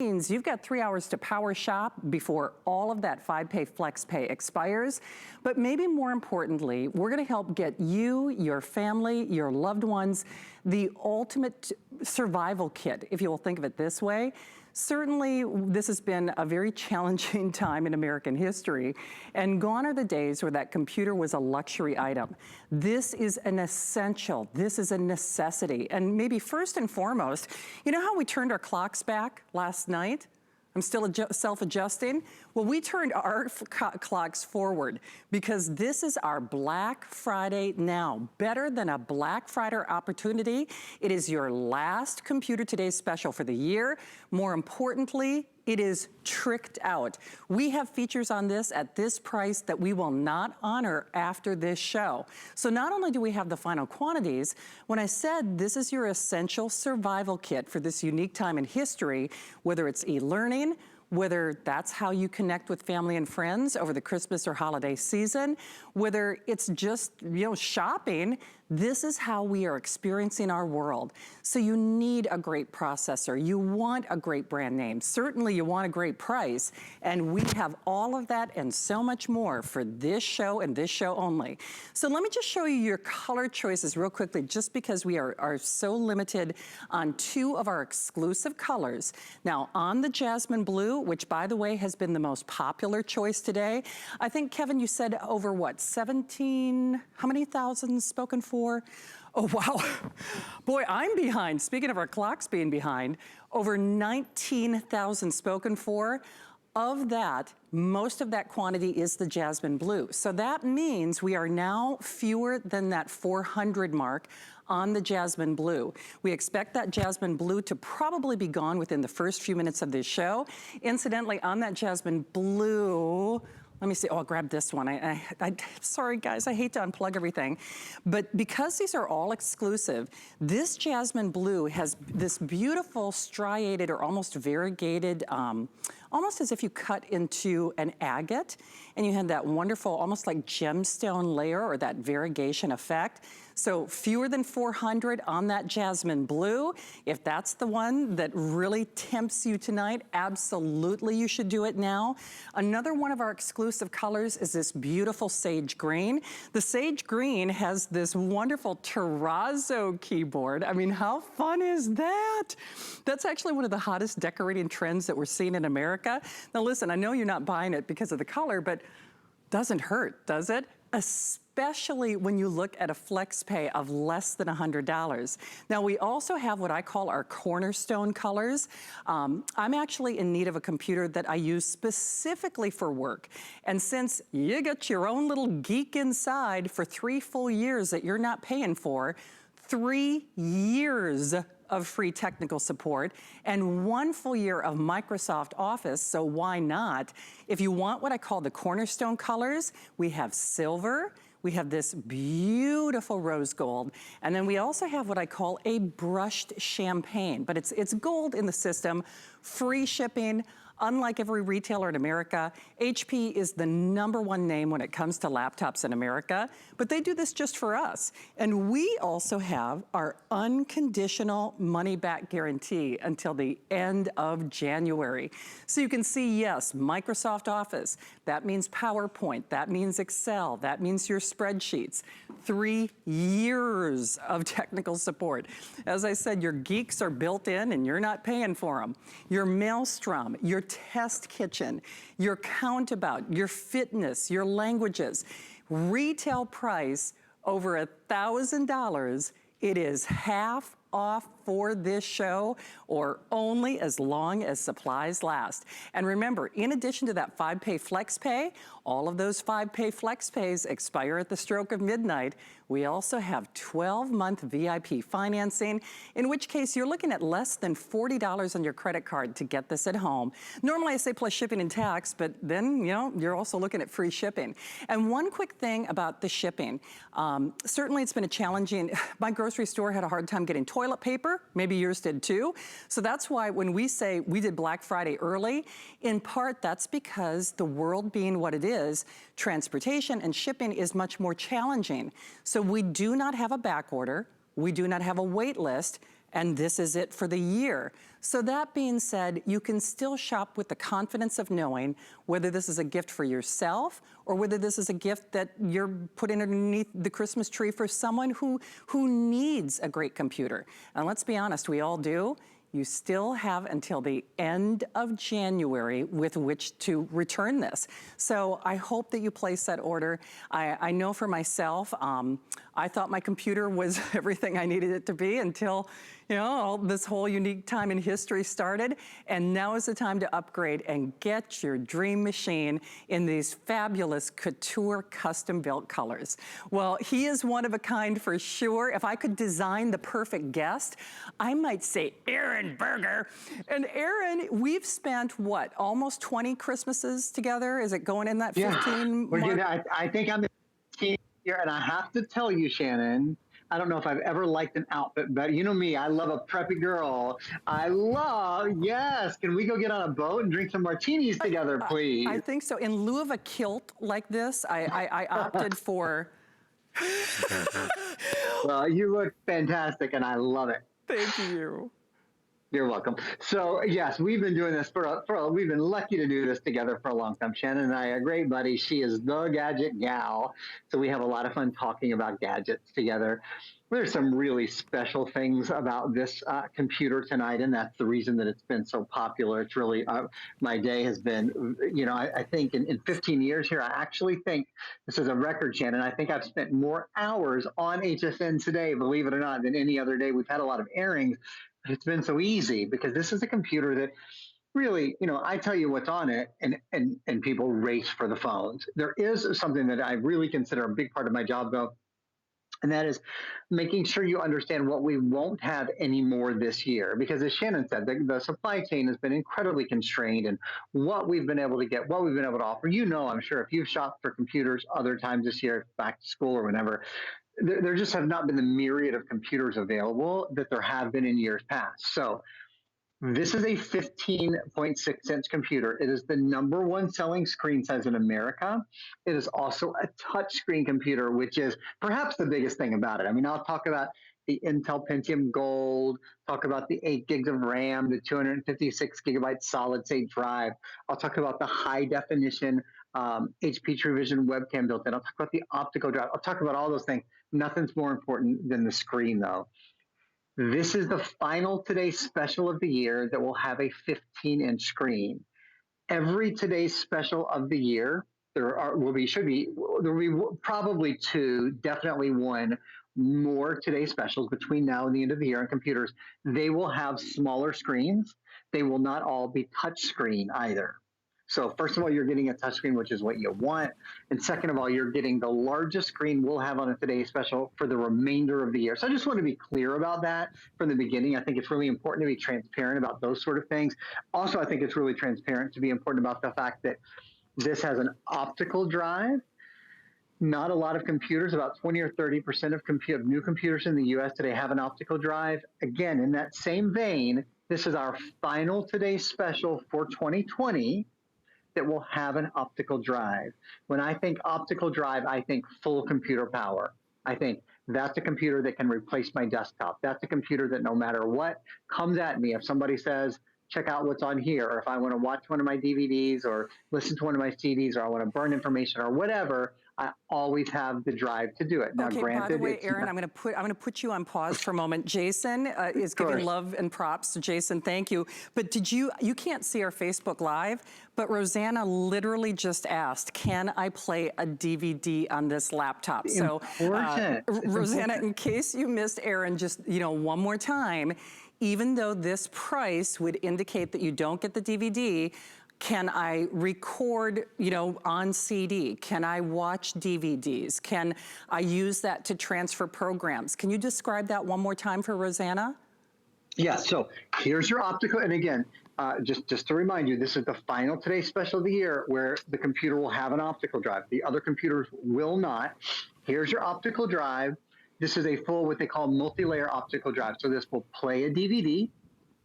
means you've got 3 hours to power shop before all of that 5-pay flex pay expires. But maybe more importantly, we're gonna help get you, your family, your loved ones, the ultimate survival kit, if you will think of it this way. Certainly, this has been a very challenging time in American history, and gone are the days where that computer was a luxury item. This is an essential, this is a necessity, and maybe first and foremost, you know how we turned our clocks back last night? I'm still self-adjusting. Well, we turned our clocks forward because this is our Black Friday now. Better than a Black Friday opportunity. It is your last Computer Today special for the year. More importantly, it is tricked out. We have features on this at this price that we will not honor after this show. So not only do we have the final quantities, when I said this is your essential survival kit for this unique time in history, whether it's e-learning, whether that's how you connect with family and friends over the Christmas or holiday season, whether it's just, shopping, this is how we are experiencing our world. So you need a great processor. You want a great brand name. Certainly you want a great price. And we have all of that and so much more for this show and this show only. So let me just show you your color choices real quickly, just because we are so limited on 2 of our exclusive colors. Now on the Jasmine Blue, which by the way has been the most popular choice today. I think, Kevin, you said over what, 17, how many thousand spoken for? Oh, wow. Boy, I'm behind. Speaking of our clocks being behind, over 19,000 spoken for. Of that, most of that quantity is the Jasmine Blue. So that means we are now fewer than that 400 mark on the Jasmine Blue. We expect that Jasmine Blue to probably be gone within the first few minutes of this show. Incidentally, on that Jasmine Blue, let me see, oh, I'll grab this one. Sorry guys, I hate to unplug everything. But because these are all exclusive, this Jasmine Blue has this beautiful striated or almost variegated, almost as if you cut into an agate and you had that wonderful, almost like gemstone layer or that variegation effect. So fewer than 400 on that Jasmine Blue. If that's the one that really tempts you tonight, absolutely you should do it now. Another one of our exclusive colors is this beautiful sage green. The sage green has this wonderful terrazzo keyboard. I mean, how fun is that? That's actually one of the hottest decorating trends that we're seeing in America. Now listen, I know you're not buying it because of the color, but doesn't hurt, does it? Especially when you look at a flex pay of less than $100. Now we also have what I call our cornerstone colors. I'm actually in need of a computer that I use specifically for work. And since you get your own little geek inside for 3 full years that you're not paying for, 3 years of free technical support and 1 full year of Microsoft Office, so why not? If you want what I call the cornerstone colors, we have silver, we have this beautiful rose gold, and then we also have what I call a brushed champagne, but it's gold in the system, free shipping. Unlike every retailer in America, HP is the #1 name when it comes to laptops in America, but they do this just for us. And we also have our unconditional money-back guarantee until the end of January. So you can see, yes, Microsoft Office, that means PowerPoint, that means Excel, that means your spreadsheets. 3 years of technical support. As I said, your geeks are built in and you're not paying for them. Your Maelstrom, your Test Kitchen, your Countabout, your fitness, your languages. Retail price over $1,000. It is half off for this show, or only as long as supplies last. And remember, in addition to that 5-pay flex pay, all of those 5-pay flex pays expire at the stroke of midnight. We also have 12-month VIP financing, in which case you're looking at less than $40 on your credit card to get this at home. Normally I say plus shipping and tax, but then, you're also looking at free shipping. And one quick thing about the shipping. Certainly it's been a challenging, my grocery store had a hard time getting toilet paper, maybe yours did too. So that's why when we say we did Black Friday early, in part that's because the world being what it is, transportation and shipping is much more challenging. So we do not have a back order, we do not have a wait list. and this is it for the year. So that being said, you can still shop with the confidence of knowing whether this is a gift for yourself or whether this is a gift that you're putting underneath the Christmas tree for someone who needs a great computer. And let's be honest, we all do. You still have until the end of January with which to return this. So I hope that you place that order. I know for myself, I thought my computer was everything I needed it to be until, you know, this whole unique time in history started. And now is the time to upgrade and get your dream machine in these fabulous couture custom built colors. Well, he is one of a kind for sure. If I could design the perfect guest, I might say Aaron Berger. And Aaron, we've spent what, almost 20 Christmases together? Is it going in that 15 mark? I think I'm 15 here, and I have to tell you, Shannon, I don't know if I've ever liked an outfit, but you know me, I love a preppy girl. Yes, can we go get on a boat and drink some martinis together, please? I think so. In lieu of a kilt like this, I opted for... Well, you look fantastic, and I love it. Thank you. You're welcome. So yes, we've been doing this we've been lucky to do this together for a long time. Shannon and I are great buddies. She is the gadget gal. So we have a lot of fun talking about gadgets together. There's some really special things about this computer tonight, and that's the reason that it's been so popular. It's really, my day has been, you know, I think in 15 years here, I actually think this is a record, Shannon. I think I've spent more hours on HSN today, believe it or not, than any other day. We've had a lot of airings. It's been so easy because this is a computer that really, you know, I tell you what's on it and people race for the phones. There is something that I really consider a big part of my job though, and that is making sure you understand what we won't have anymore this year. Because as Shannon said, the supply chain has been incredibly constrained, and what we've been able to get, what we've been able to offer, you know, I'm sure if you've shopped for computers other times this year, back to school or whenever, there just have not been the myriad of computers available that there have been in years past. So this is a 15.6-inch computer. It is the #1 selling screen size in America. It is also a touchscreen computer, which is perhaps the biggest thing about it. I mean, I'll talk about the Intel Pentium Gold, talk about the 8 gigs of RAM, the 256 gigabyte solid state drive. I'll talk about the high definition HP Truevision Webcam built in. I'll talk about the Optical Drive. I'll talk about all those things. Nothing's more important than the screen, though. This is the final Today Special of the year that will have a 15-inch screen. Every Today Special of the year, there will be probably two, definitely one more Today Specials between now and the end of the year on computers. They will have smaller screens. They will not all be touch screen either. So first of all, you're getting a touchscreen, which is what you want. And second of all, you're getting the largest screen we'll have on a Today Special for the remainder of the year. So I just want to be clear about that from the beginning. I think it's really important to be transparent about those sort of things. Also, I think it's really transparent to be important about the fact that this has an optical drive. Not a lot of computers, about 20 or 30% of new computers in the US today have an optical drive. Again, in that same vein, this is our final Today Special for 2020. That will have an optical drive. When I think optical drive, I think full computer power. I think that's a computer that can replace my desktop. That's a computer that no matter what comes at me, if somebody says, check out what's on here, or if I want to watch one of my DVDs or listen to one of my CDs, or I want to burn information or whatever, I always have the drive to do it. Now, okay, granted, by the way, Aaron, I'm going to put you on pause for a moment. Jason is giving love and props. So Jason, thank you. But you can't see our Facebook Live, but Rosanna literally just asked, can I play a DVD on this laptop? So Rosanna, in case you missed Aaron, just, you know, one more time, even though this price would indicate that you don't get the DVD, can I record, you know, on CD? Can I watch DVDs? Can I use that to transfer programs? Can you describe that one more time for Rosanna? Yeah, so here's your optical, and again, just to remind you, this is the final Today Special of the year where the computer will have an optical drive. The other computers will not. Here's your optical drive. This is a full, what they call multi-layer optical drive. So this will play a DVD.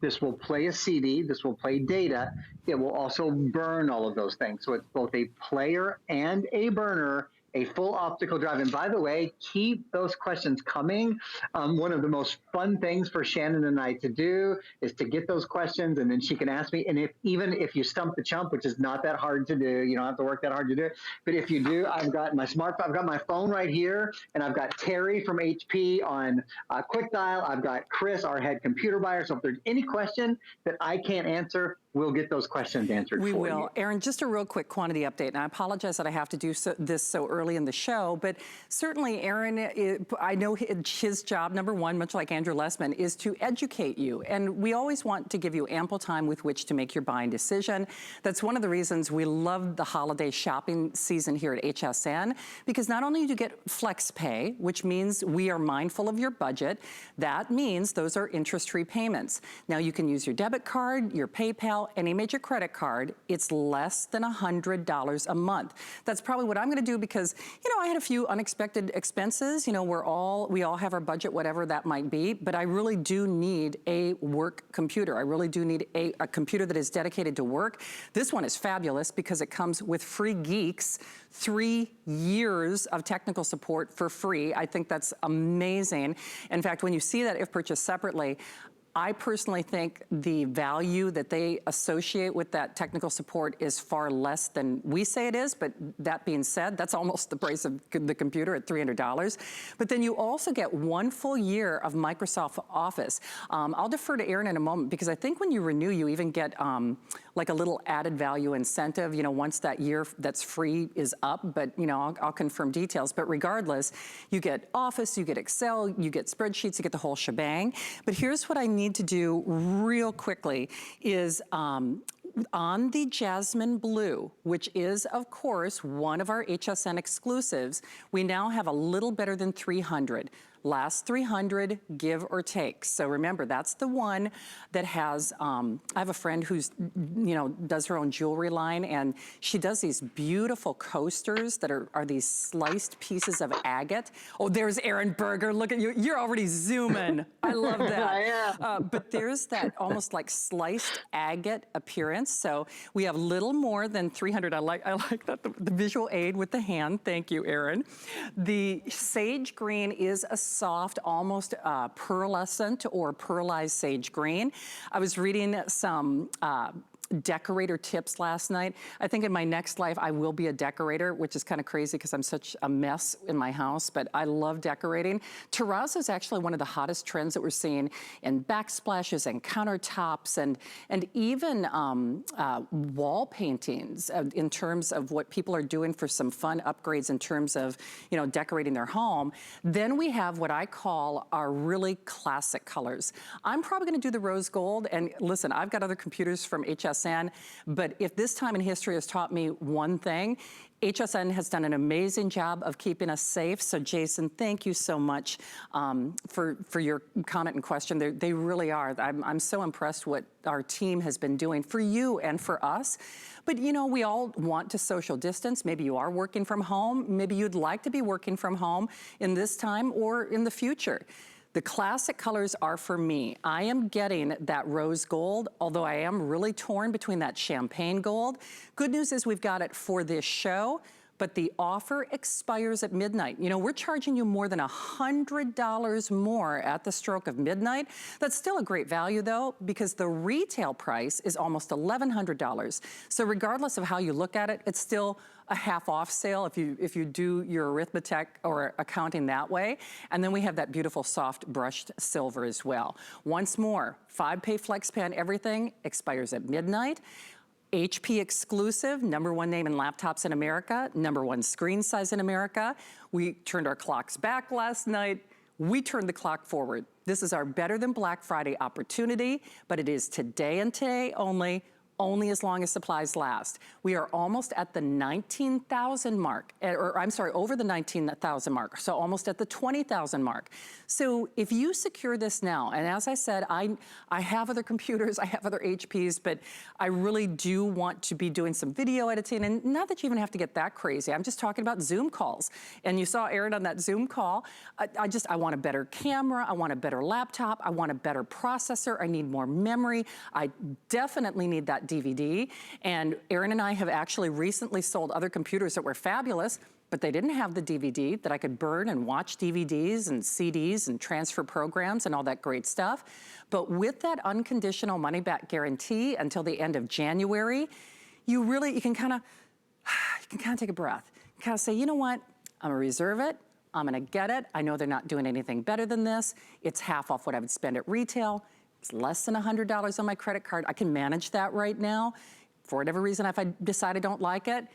This will play a CD. This will play data. It will also burn all of those things. So it's both a player and a burner a full optical drive. And by the way, keep those questions coming. One of the most fun things for Shannon and I to do is to get those questions, and then she can ask me. And even if you stump the chump, which is not that hard to do, you don't have to work that hard to do it. But if you do, I've got my smartphone, I've got my phone right here, and I've got Terry from HP on quick dial. I've got Chris, our head computer buyer. So if there's any question that I can't answer, we'll get those questions answered for you. We will. Aaron, just a real quick quantity update, and I apologize that I have to do this so early in the show, but certainly Aaron, I know his job, number one, much like Andrew Lessman, is to educate you, and we always want to give you ample time with which to make your buying decision. That's one of the reasons we love the holiday shopping season here at HSN, because not only do you get flex pay, which means we are mindful of your budget, that means those are interest-free payments. Now you can use your debit card, your PayPal, any major credit card. It's less than $100 a month. That's probably what I'm gonna do because, you know, I had a few unexpected expenses. You know, we all have our budget, whatever that might be, but I really do need a work computer. I really do need a computer that is dedicated to work. This one is fabulous because it comes with free geeks, 3 years of technical support for free. I think that's amazing. In fact, when you see that if purchased separately, I personally think the value that they associate with that technical support is far less than we say it is, but that being said, that's almost the price of the computer at $300. But then you also get 1 full year of Microsoft Office. I'll defer to Aaron in a moment because I think when you renew, you even get like a little added value incentive, you know, once that year that's free is up, but you know, I'll confirm details. But regardless, you get Office, you get Excel, you get spreadsheets, you get the whole shebang. But here's what I need to do real quickly is on the Jasmine Blue, which is, of course, one of our HSN exclusives, we now have a little better than 300. Last 300, give or take. So remember, that's the one that has, I have a friend who's, you know, does her own jewelry line, and she does these beautiful coasters that are these sliced pieces of agate. Oh, there's Aaron Berger, look at you, you're already zooming. I love that. But there's that almost like sliced agate appearance. So we have little more than 300. I like that, the visual aid with the hand. Thank you, Aaron. The sage green is a soft, almost pearlescent or pearlized sage green. I was reading some decorator tips last night. I think in my next life, I will be a decorator, which is kind of crazy because I'm such a mess in my house, but I love decorating. Terrazzo is actually one of the hottest trends that we're seeing in backsplashes and countertops and even wall paintings in terms of what people are doing for some fun upgrades in terms of, you know, decorating their home. Then we have what I call our really classic colors. I'm probably gonna do the rose gold, and listen, I've got other computers from HSN, but if this time in history has taught me one thing, HSN has done an amazing job of keeping us safe. So Jason, thank you so much for your comment and question. They really are. I'm so impressed what our team has been doing for you and for us. But you know, we all want to social distance. Maybe you are working from home. Maybe you'd like to be working from home in this time or in the future. The classic colors are for me. I am getting that rose gold, although I am really torn between that champagne gold. Good news is we've got it for this show, but the offer expires at midnight. You know, we're charging you more than $100 more at the stroke of midnight. That's still a great value though, because the retail price is almost $1,100. So regardless of how you look at it, it's still a half off sale if you do your arithmetic or accounting that way. And then we have that beautiful soft brushed silver as well. Once more, 5-pay flex pay on everything expires at midnight. HP exclusive, #1 name in laptops in America, #1 screen size in America. We turned our clocks back last night. We turned the clock forward. This is our better than Black Friday opportunity, but it is today and today only as long as supplies last. We are almost at the 19,000 mark, or I'm sorry, over the 19,000 mark, so almost at the 20,000 mark. So if you secure this now, and as I said, I have other computers, I have other HPs, but I really do want to be doing some video editing, and not that you even have to get that crazy. I'm just talking about Zoom calls. And you saw Aaron on that Zoom call. I want a better camera, I want a better laptop, I want a better processor, I need more memory, I definitely need that DVD. And Aaron and I have actually recently sold other computers that were fabulous, but they didn't have the DVD that I could burn and watch DVDs and CDs and transfer programs and all that great stuff. But with that unconditional money back guarantee until the end of January, you can kind of take a breath. Kind of say, you know what, I'm gonna reserve it. I'm gonna get it. I know they're not doing anything better than this. It's half off what I would spend at retail. It's less than $100 on my credit card. I can manage that right now. For whatever reason, if I decide I don't like it,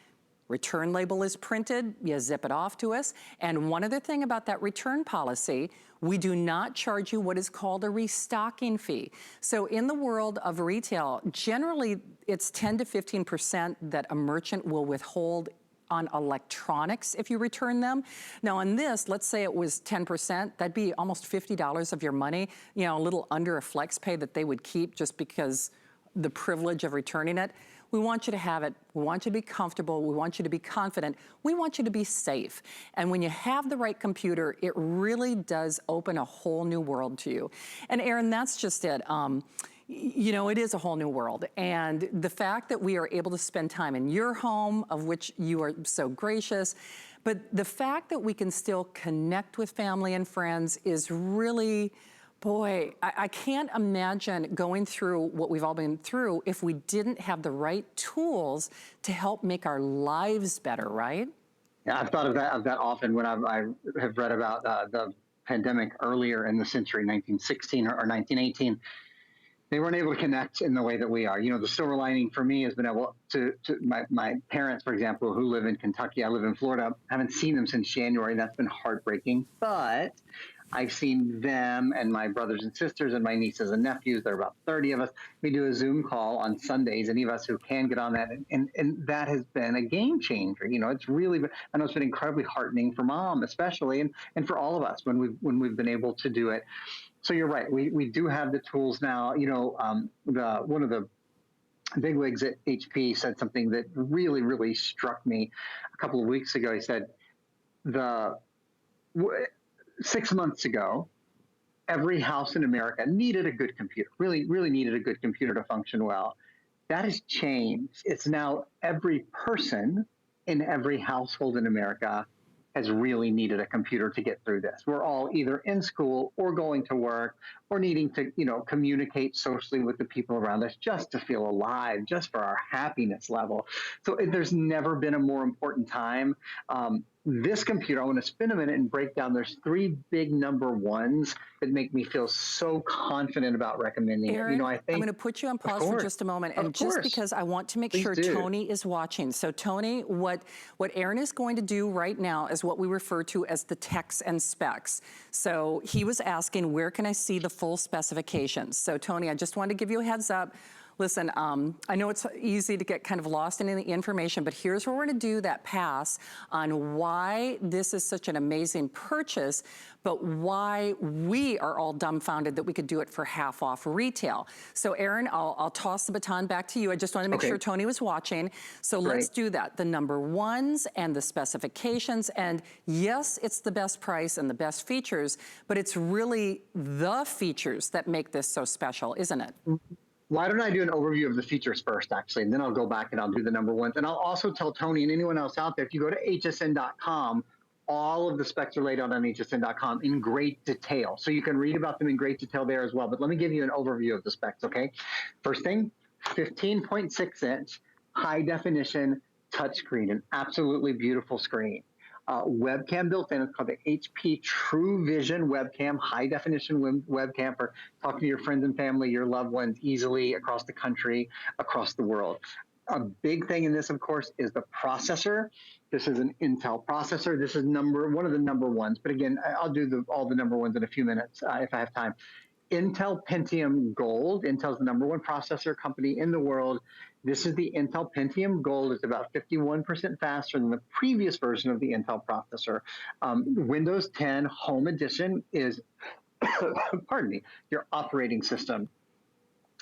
return label is printed, you zip it off to us. And one other thing about that return policy, we do not charge you what is called a restocking fee. So in the world of retail, generally it's 10 to 15% that a merchant will withhold on electronics if you return them. Now on this, let's say it was 10%, that'd be almost $50 of your money, you know, a little under a flex pay that they would keep just because the privilege of returning it. We want you to have it. We want you to be comfortable. We want you to be confident. We want you to be safe. And when you have the right computer, it really does open a whole new world to you. And Aaron, that's just it. You know, it is a whole new world. And the fact that we are able to spend time in your home, of which you are so gracious, but the fact that we can still connect with family and friends is really, boy, I can't imagine going through what we've all been through if we didn't have the right tools to help make our lives better, right? Yeah, I've thought of that often when I have read about the pandemic earlier in the century, 1916 or 1918. They weren't able to connect in the way that we are. You know, the silver lining for me has been able to my parents, for example, who live in Kentucky, I live in Florida, haven't seen them since January. That's been heartbreaking. But I've seen them and my brothers and sisters and my nieces and nephews. There are about 30 of us. We do a Zoom call on Sundays, any of us who can get on that. And that has been a game changer. You know, it's really been, I know it's been incredibly heartening for mom, especially, and for all of us when we've been able to do it. So you're right. We do have the tools now. You know, one of the bigwigs at HP said something that really, really struck me a couple of weeks ago. He said, 6 months ago, every house in America needed a good computer, really, really needed a good computer to function well. That has changed. It's now every person in every household in America has really needed a computer to get through this. We're all either in school or going to work or needing to, you know, communicate socially with the people around us just to feel alive, just for our happiness level. So there's never been a more important time. This computer, I want to spend a minute and break down. There's 3 big number ones that make me feel so confident about recommending Aaron, it. You know, I think I'm going to put you on pause for just a moment, and just because I want to make sure Tony is watching. So Tony, what Aaron is going to do right now is what we refer to as the techs and specs. So he was asking, where can I see the full specifications? So Tony, I just wanted to give you a heads up. Listen, I know it's easy to get kind of lost in the information, but here's where we're gonna do that pass on why this is such an amazing purchase, but why we are all dumbfounded that we could do it for half off retail. So Aaron, I'll toss the baton back to you. I just wanted to make sure Tony was watching. So let's do that. The number ones and the specifications, and yes, it's the best price and the best features, but it's really the features that make this so special, isn't it? Why don't I do an overview of the features first, actually, and then I'll go back and I'll do the number ones. And I'll also tell Tony and anyone else out there, if you go to hsn.com, all of the specs are laid out on hsn.com in great detail. So you can read about them in great detail there as well. But let me give you an overview of the specs, okay? First thing, 15.6-inch high definition touchscreen, an absolutely beautiful screen. Webcam built in. It's called the HP Truevision Webcam, high definition webcam for talking to your friends and family, your loved ones easily across the country, across the world. A big thing in this, of course, is the processor. This is an Intel processor. This is one of the number ones. But again, I'll do all the number ones in a few minutes if I have time. Intel Pentium Gold. Intel's the number 1 processor company in the world. This is the Intel Pentium Gold. It's about 51% faster than the previous version of the Intel processor. Windows 10 Home Edition is, pardon me, your operating system.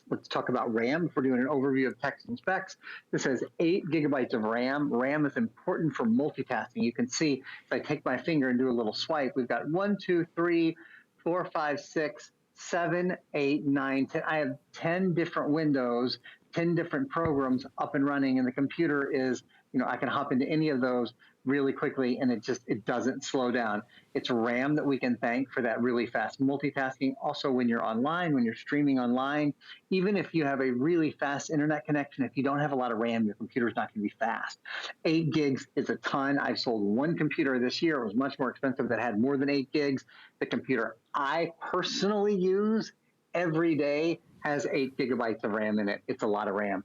Let's talk about RAM. If we're doing an overview of text and specs, this has 8 gigabytes of RAM. RAM is important for multitasking. You can see if I take my finger and do a little swipe, we've got 1, 2, 3, 4, 5, 6, 7, 8, 9, 10. I have 10 different windows, 10 different programs up and running, and the computer is, you know, I can hop into any of those really quickly, and it doesn't slow down. It's RAM that we can thank for that really fast multitasking. Also, when you're online, when you're streaming online, even if you have a really fast internet connection, if you don't have a lot of RAM, your computer's not going to be fast. 8 gigs is a ton. I've sold one computer this year. It was much more expensive that had more than 8 gigs. The computer I personally use every day has 8 gigabytes of RAM in it. It's a lot of RAM.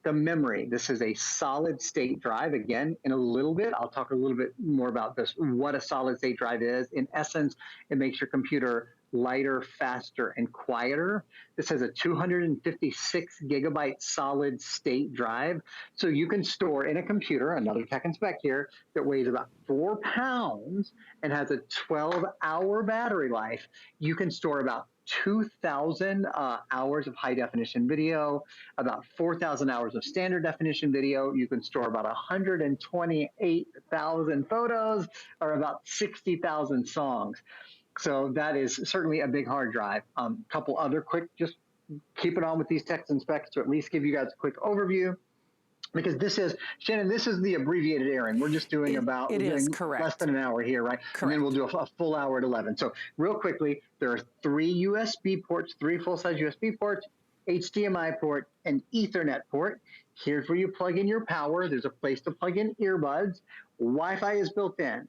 The memory, this is a solid state drive. Again, in a little bit, I'll talk a little bit more about this, what a solid state drive is. In essence, it makes your computer lighter, faster, and quieter. This has a 256 gigabyte solid state drive. So you can store in a computer, another tech and spec here, that weighs about 4 pounds and has a 12-hour battery life. You can store about 2,000 hours of high definition video, about 4,000 hours of standard definition video. You can store about 128,000 photos or about 60,000 songs. So that is certainly a big hard drive. Couple other quick, just keep it on with these texts and specs to at least give you guys a quick overview. Because this is, Shannon, this is the abbreviated airing. We're just doing less than an hour here, right? Correct. And then we'll do a full hour at 11. So real quickly, there are 3 USB ports, 3 full-size USB ports, HDMI port, and Ethernet port. Here's where you plug in your power. There's a place to plug in earbuds. Wi-Fi is built in.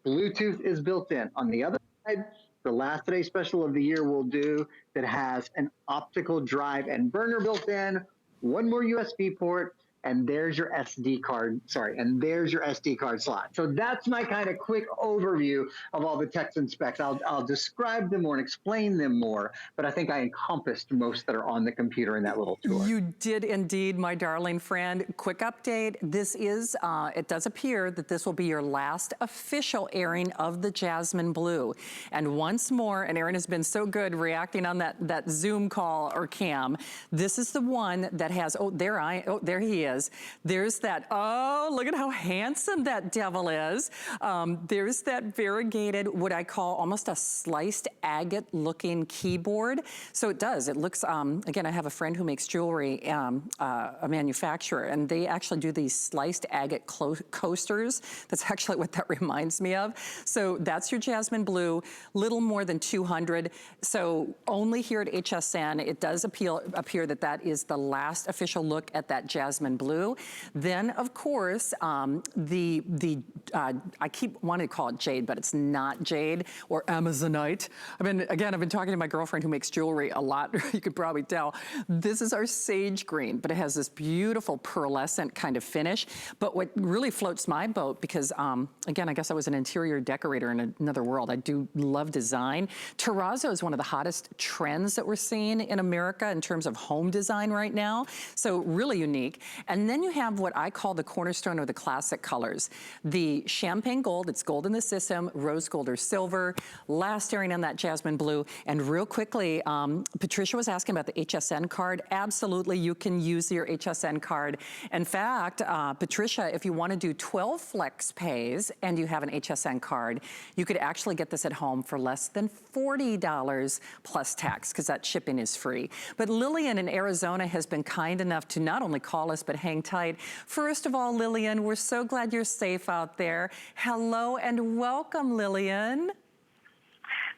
Bluetooth is built in. On the other side, the last Today Special of the year we'll do that has an optical drive and burner built in, 1 more USB port, and there's your SD card, and there's your SD card slot. So that's my kind of quick overview of all the techs and specs. I'll describe them more and explain them more, but I think I encompassed most that are on the computer in that little tour. You did indeed, my darling friend. Quick update, this is, it does appear that this will be your last official airing of the Jasmine Blue. And once more, and Aaron has been so good reacting on that Zoom call or cam, this is the one that has, there he is. There's that, oh, look at how handsome that devil is. There's that variegated, what I call almost a sliced agate looking keyboard. So it does, it looks, again, I have a friend who makes jewelry, a manufacturer, and they actually do these sliced agate coasters. That's actually what that reminds me of. So that's your Jasmine Blue, little more than 200. So only here at HSN, it does appear that that is the last official look at that Jasmine Blue. Then, of course, I keep wanting to call it jade, but it's not jade or Amazonite. I've been talking to my girlfriend who makes jewelry a lot. You could probably tell. This is our sage green, but it has this beautiful pearlescent kind of finish. But what really floats my boat, because again, I guess I was an interior decorator in another world. I do love design. Terrazzo is one of the hottest trends that we're seeing in America in terms of home design right now. So really unique. And then you have what I call the cornerstone of the classic colors. The champagne gold, it's gold in the system, rose gold or silver, last airing on that Jasmine Blue. And real quickly, Patricia was asking about the HSN card. Absolutely, you can use your HSN card. In fact, Patricia, if you want to do 12 flex pays and you have an HSN card, you could actually get this at home for less than $40 plus tax, because that shipping is free. But Lillian in Arizona has been kind enough to not only call us, but hang tight. First of all, Lillian, we're so glad you're safe out there. Hello and welcome, Lillian.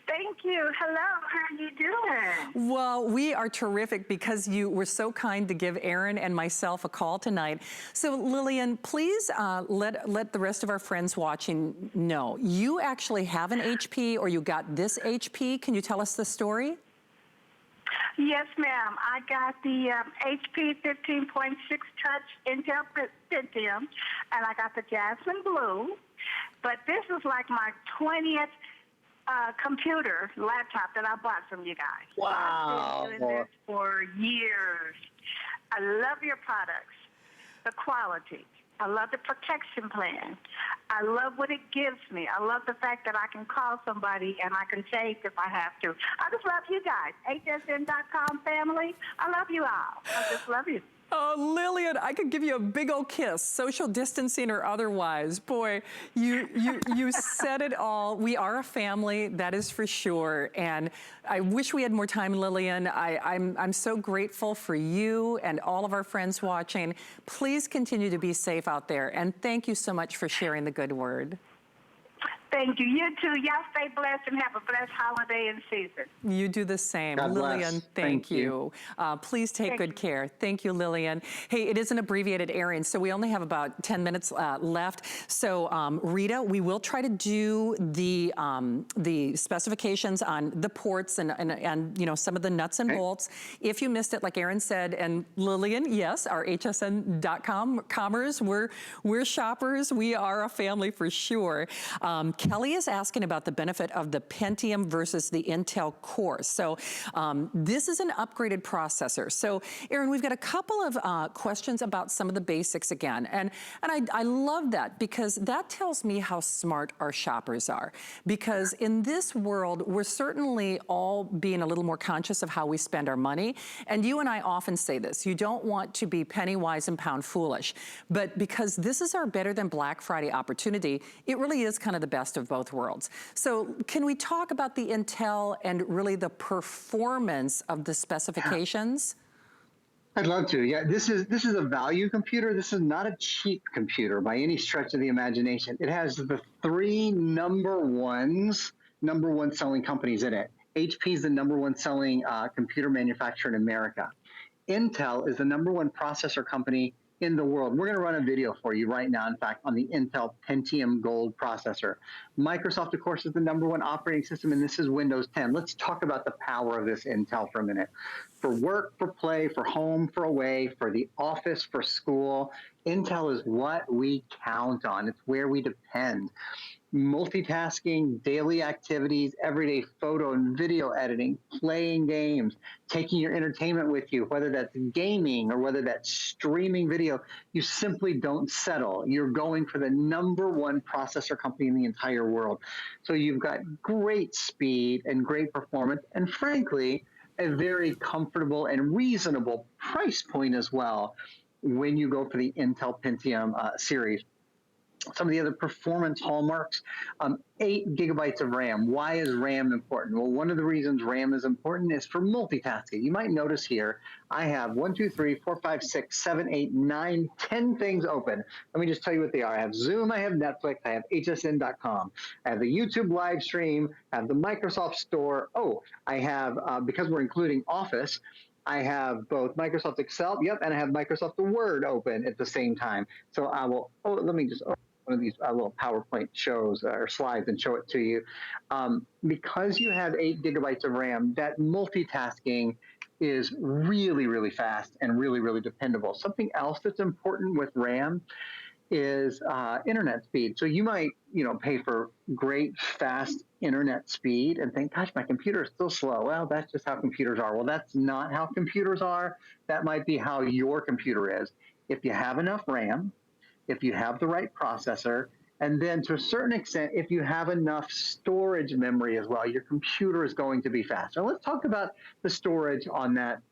Thank you. Hello. How are you doing? Well, we are terrific because you were so kind to give Aaron and myself a call tonight. So, Lillian, please let the rest of our friends watching know. You actually have an HP, or you got this HP. Can you tell us the story? Yes, ma'am. I got the HP 15.6 touch Intel Pentium, and I got the Jasmine Blue. But this is like my 20th computer laptop that I bought from you guys. Wow. I've been doing this for years. I love your products, the quality. I love the protection plan. I love what it gives me. I love the fact that I can call somebody and I can chase if I have to. I just love you guys. HSN.com family. I love you all. I just love you. Oh, Lillian, I could give you a big old kiss, social distancing or otherwise. Boy, you said it all. We are a family, that is for sure. And I wish we had more time, Lillian. I'm so grateful for you and all of our friends watching. Please continue to be safe out there. And thank you so much for sharing the good word. Thank you. You too. Y'all stay blessed and have a blessed holiday and season. You do the same. God Lillian, bless. thank you. Please take good care. Thank you, Lillian. Hey, it is an abbreviated airing, so we only have about 10 minutes left. So Rita, we will try to do the specifications on the ports and you know, some of the nuts and bolts. If you missed it, like Aaron said, and Lillian, yes, our hsn.com commerce, we're shoppers. We are a family for sure. Kelly is asking about the benefit of the Pentium versus the Intel Core. So this is an upgraded processor. So Aaron, we've got a couple of questions about some of the basics again. And I love that because that tells me how smart our shoppers are. Because in this world, we're certainly all being a little more conscious of how we spend our money. And you and I often say this, you don't want to be penny wise and pound foolish. But because this is our better than Black Friday opportunity, it really is kind of the best of both worlds. So can we talk about the Intel and really the performance of the specifications? I'd love to. Yeah, this is a value computer. This is not a cheap computer by any stretch of the imagination. It has the three number one selling companies in it. HP is the number one selling computer manufacturer in America. Intel is the number one processor company in the world. We're going to run a video for you right now, in fact, on the Intel Pentium Gold processor. Microsoft, of course, is the number one operating system, and this is Windows 10. Let's talk about the power of this Intel for a minute. For work, for play, for home, for away, for the office, for school, Intel is what we count on. It's where we depend. Multitasking, daily activities, everyday photo and video editing, playing games, taking your entertainment with you, whether that's gaming or whether that's streaming video, you simply don't settle. You're going for the number one processor company in the entire world. So you've got great speed and great performance, and frankly, a very comfortable and reasonable price point as well when you go for the Intel Pentium series. Some of the other performance hallmarks, 8 gigabytes of RAM. Why is RAM important? Well, one of the reasons RAM is important is for multitasking. You might notice here, I have 1, 2, 3, 4, 5, 6, 7, 8, 9, 10 things open. Let me just tell you what they are. I have Zoom, I have Netflix, I have hsn.com. I have the YouTube live stream, I have the Microsoft Store. Oh, I have, because we're including Office, I have both Microsoft Excel, and I have Microsoft Word open at the same time. So I will, let me just open one of these little PowerPoint shows or slides and show it to you. Because you have 8 gigabytes of RAM, that multitasking is really, really fast and really, really dependable. Something else that's important with RAM is internet speed. So you might, pay for great fast internet speed and think, gosh, my computer is still slow. Well, that's just how computers are. Well, that's not how computers are. That might be how your computer is. If you have enough RAM, if you have the right processor, and then to a certain extent, if you have enough storage memory as well, your computer is going to be faster. Let's talk about the storage on that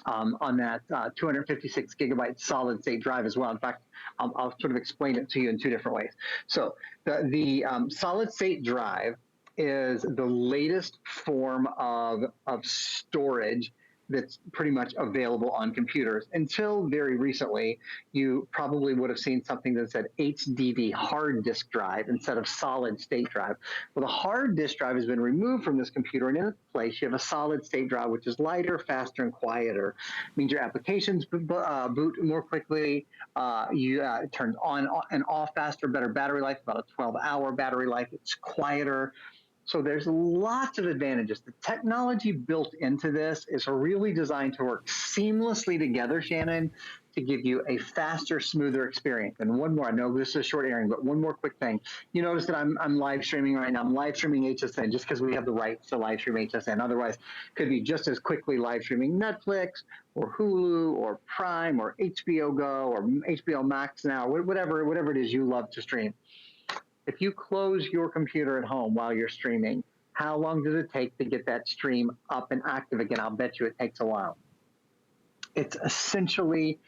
256 gigabyte solid state drive as well. In fact, I'll sort of explain it to you in two different ways. So the solid state drive is the latest form of storage that's pretty much available on computers. Until very recently, you probably would have seen something that said HDD, hard disk drive, instead of solid state drive. Well, the hard disk drive has been removed from this computer, and in its place, you have a solid state drive, which is lighter, faster, and quieter. It means your applications boot more quickly, it turns on and off faster, better battery life, about a 12-hour battery life. It's quieter. So there's lots of advantages. The technology built into this is really designed to work seamlessly together, Shannon, to give you a faster, smoother experience. And one more, I know this is a short airing, but one more quick thing. You notice that I'm live streaming right now. I'm live streaming HSN just because we have the rights to live stream HSN. Otherwise, could be just as quickly live streaming Netflix or Hulu or Prime or HBO Go or HBO Max now, whatever it is you love to stream. If you close your computer at home while you're streaming, how long does it take to get that stream up and active again? I'll bet you it takes a while. It's essentially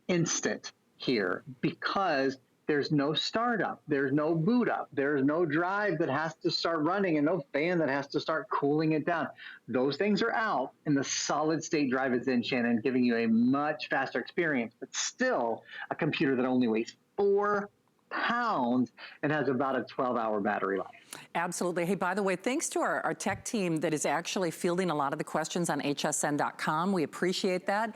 instant here because there's no startup, there's no boot up, there's no drive that has to start running and no fan that has to start cooling it down. Those things are out and the solid state drive is in, Shannon, giving you a much faster experience, but still a computer that only weighs 4 pounds and has about a 12-hour battery life. Absolutely. Hey, by the way, thanks to our tech team that is actually fielding a lot of the questions on hsn.com. We appreciate that.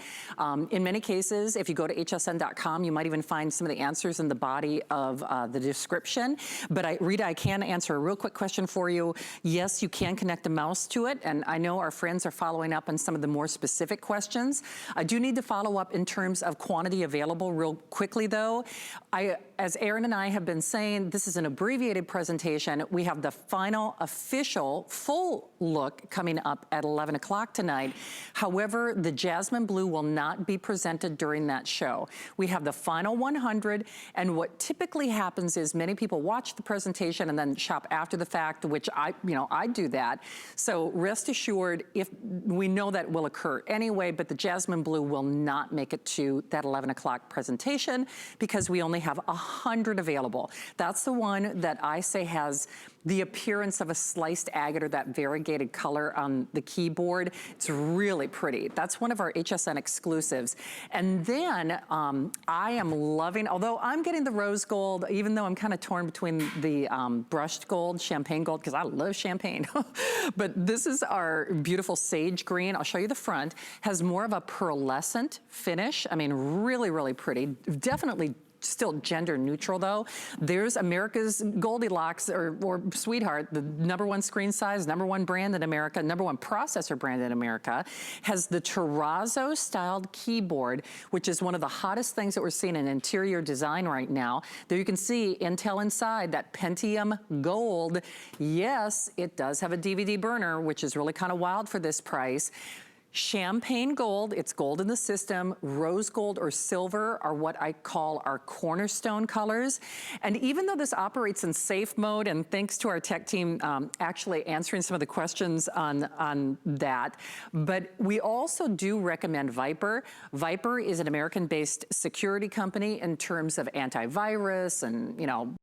In many cases, if you go to hsn.com, you might even find some of the answers in the body of the description. But Rita, I can answer a real quick question for you. Yes, you can connect a mouse to it, and I know our friends are following up on some of the more specific questions. I do need to follow up in terms of quantity available real quickly, though. As Aaron and I have been saying, this is an abbreviated presentation. We have the final official full look coming up at 11 o'clock tonight. However, the Jasmine Blue will not be presented during that show. We have the final 100, and what typically happens is many people watch the presentation and then shop after the fact, which I do that. So rest assured, if we know that will occur anyway, but the Jasmine Blue will not make it to that 11 o'clock presentation because we only have 100 available. That's the one that I say has the appearance of a sliced agate or that variegated color on the keyboard. It's really pretty. That's one of our HSN exclusives. And then I am loving, although I'm getting the rose gold, even though I'm kind of torn between the brushed gold, champagne gold, because I love champagne. But this is our beautiful sage green. I'll show you the front. Has more of a pearlescent finish. I mean, really, really pretty. Definitely still gender neutral though. There's America's Goldilocks or sweetheart, the #1 screen size, #1 brand in America, #1 processor brand in America, has the terrazzo styled keyboard, which is one of the hottest things that we're seeing in interior design right now. There you can see Intel inside, that Pentium Gold. Yes, it does have a DVD burner, which is really kind of wild for this price. Champagne gold, it's gold in the system. Rose gold or silver are what I call our cornerstone colors. And even though this operates in safe mode, and thanks to our tech team actually answering some of the questions on that, but we also do recommend Viper. Viper is an American-based security company in terms of antivirus and,